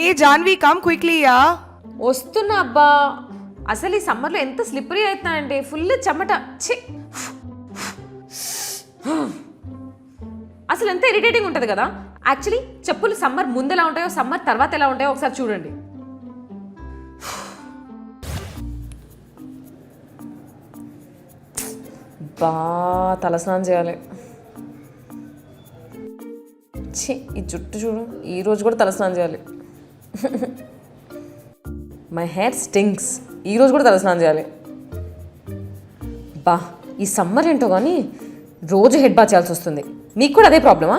హే Janhvi come quickly yeah. వస్తున్నా అబ్బా. అసలు ఈ సమ్మర్లో ఎంత స్లిప్పరీ అవుతున్నాయంటే ఫుల్ చెమట. ఛీ, అసలు ఎంత ఇరిటేటింగ్ ఉంటుంది కదా. యాక్చువల్లీ చెప్పులు సమ్మర్ ముందు ఎలా ఉంటాయో సమ్మర్ తర్వాత ఎలా ఉంటాయో ఒకసారి చూడండి. బా తలస్నానం చేయాలి. ఛీ, ఈ జుట్టు చూడు, ఈరోజు కూడా తలస్నానం చేయాలి. మై హెయిర్ స్టింక్స్, ఈరోజు కూడా తలస్నానం చేయాలి. బా ఈ సమ్మర్ ఏంటో కానీ రోజు హెడ్ బాత్ చేయాల్సి వస్తుంది. మీకు కూడా అదే ప్రాబ్లమా?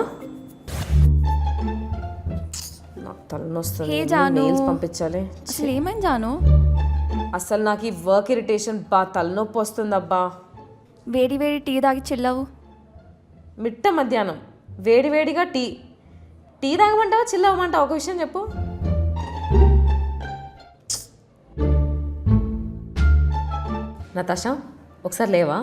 నాకు తలనొస్తుంది, మెయిల్స్ పంపించాలి. అసలు ఏమైంది జాను? అసలు నాకు ఈ వర్క్ ఇరిటేషన్ బా తలనొప్పి వస్తుంది అబ్బా. వేడి వేడి టీ తాగి చిల్లవు. మిట్ట మధ్యాహ్నం వేడివేడిగా టీ తాగమంటావా చిల్లవమంటావా? ఒక విషయం చెప్పు. నతాషా ఒకసారి లేవా?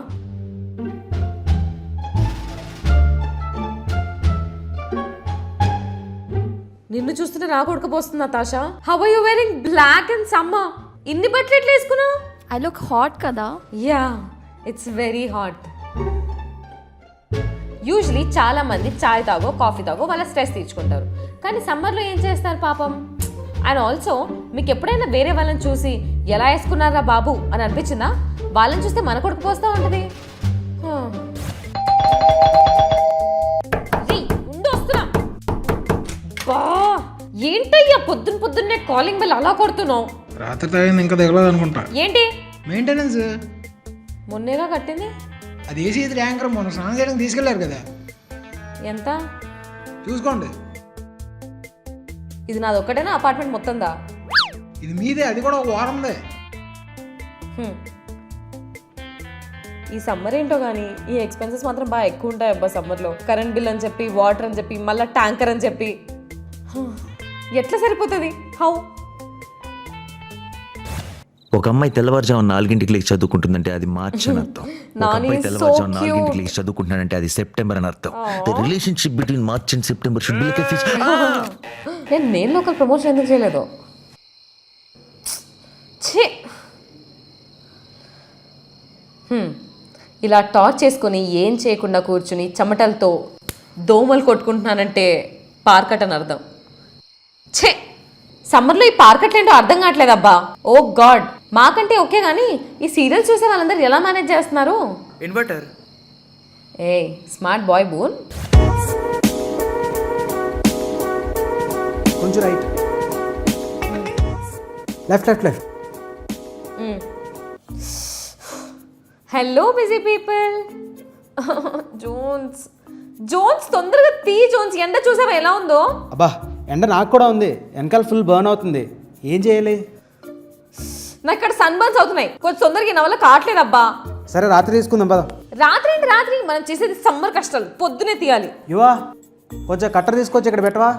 నిన్ను చూస్తుంటే నాకు ఉడకపోస్తుంది Natasha. How are you wearing black and summer? ఇన్ని బట్టలు ఎట్లా వేసుకున్నావు? ఐ లుక్ హాట్ కదా. Yeah it's very hot. Usually చాలా మంది చాయ్ తాగో కాఫీ తాగో వాళ్ళ స్ట్రెస్ తీర్చుకుంటారు. కానీ సమ్మర్లో ఏం చేస్తారు పాపం? అండ్ ఆల్సో మీకు ఎప్పుడైనా వేరే వాళ్ళని చూసి ఎలా వేసుకున్నారా బాబు అని అనిపించిందా? వాళ్ళని చూస్తే మన కొడుకు పోస్తూ ఉంటుంది. వస్తున్నా బా ఏంటయ్యా పొద్దున్నే కాలింగ్ బెల్ అలా కొడుతున్నావు? రాత్రి తాగింది ఇంకా దిగలేదు అనుకుంటా. ఏంటి మెయింటెనెన్స్? మొన్నేగా కట్టింది. అది ఏసీ ట్యాంకర్ మొన్న స్నానం చేయడానికి తీసుకెళ్లారు కదా. ఎంత చూసుకోండి. ఇది నాది ఒక్కటేనా అపార్ట్మెంట్ మొత్తందా? ఇది మీదే, అది కూడా ఒక వారందే. ఈ సమ్మర్ ఏంటో కానీ ఈ ఎక్స్పెన్సెస్ మాత్రం బాగా ఎక్కువ ఉంటాయి అబ్బా సమ్మర్లో. కరెంట్ బిల్ అని చెప్పి, వాటర్ అని చెప్పి, మళ్ళీ ట్యాంకర్ అని చెప్పి ఎట్లా సరిపోతుంది? హౌ? ఒక అమ్మాయి తెల్లవారుజాము 4 లేచి చదువుకుంటుందంటే అది మార్చ్ అని అర్థం. ఒక అబ్బాయి తెల్లవారుజాము 4 లేచి చదువుకుంటున్నాడంటే అది సెప్టెంబర్ అని అర్థం. The relationship between March and September should be like a fish. నేను ఒక ప్రమోషన్ ఎందుకు చేయలేదు? ఛీ, ఇలా టార్చ్ చేసుకొని ఏం చేయకుండా కూర్చుని చెమటలతో దోమలు కొట్టుకుంటున్నానంటే పార్కట్ అని అర్థం. ఛే, సమ్మర్లో ఈ పార్కట్లు ఏంటో అర్థం కావట్లేదు అబ్బా. ఓ గాడ్, మాకంటే ఓకే కానీ ఈ సీరియల్స్ చూసే వాళ్ళందరూ ఎలా మేనేజ్ చేస్తున్నారు? Inverter. A smart boy boon. కొంచెం right, left left left. Hello busy people. జోన్స్ తొందరగా తీ జోన్స్. ఎండ చూసావా ఎలా ఉందో? అబ్బా ఎండ నాకు కూడా ఉంది, వెనకాల ఫుల్ బర్న్ అవుతుంది. ఏం చేయాలి? నాకు ఇక్కడ సన్ బర్న్స్ అవుతున్నాయి. కొంచెం తొందరగా నా వల్ల కావట్లేదు అబ్బా. సరే రాత్రి తీసుకుందాం పద. రాత్రి ఏంటి రాత్రి? మనం చేసేది సమ్మర్ కష్టాలు, పొద్దునే తీయాలి. యువా కొంచెం కట్టర్ తీసుకొచ్చి ఇక్కడ పెట్టవా?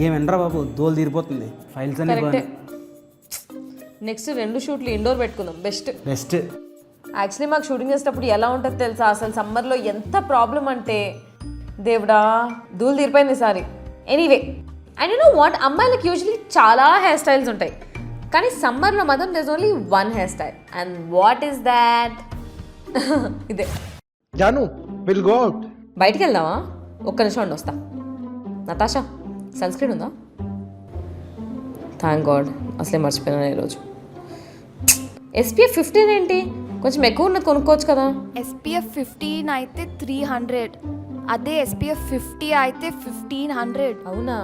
ఏం ఎండ్రా బాబు, దోలు తీరిపోతుంది. ఫైల్స్ అన్ని కరెక్టే. నెక్స్ట్ 2 షూట్లు ఇండోర్ పెట్టుకుందాం. బెస్ట్. యాక్చువల్లీ మాకు షూటింగ్ చేసేటప్పుడు ఎలా ఉంటుంది తెలుసా? అసలు సమ్మర్లో ఎంత ప్రాబ్లం అంటే దేవుడా, ధూళి తీరిపోయింది ఈసారి. Anyway, and you know what, అమ్మాయిలకు యూజువలీ చాలా హెయిర్ స్టైల్స్ ఉంటాయి. కానీ సమ్మర్లో మాత్రం there is only one hairstyle. And what is that? ఇదే. Jaanu will go out. బయటికి వెళ్దామా? ఒక్క నిమిషం ఉండి వస్తా. నతాషా సన్ స్క్రీన్ ఉందా? థ్యాంక్ గాడ్, అసలే మర్చిపోయినా ఈరోజు. SPF 15 ఏంటి? కొంచెం ఎక్కువ ఉన్నది కొనుక్కోవచ్చు కదా. SPF 15 అయితే 300, అదే SPF 50 అయితే 1500. అవునా?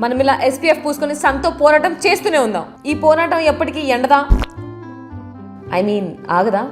మనం ఇలా SPF పూసుకొని సన్తో పోరాటం చేస్తూనే ఉందాం. ఈ పోరాటం ఎప్పటికీ ఎండదా? I mean ఆగదా?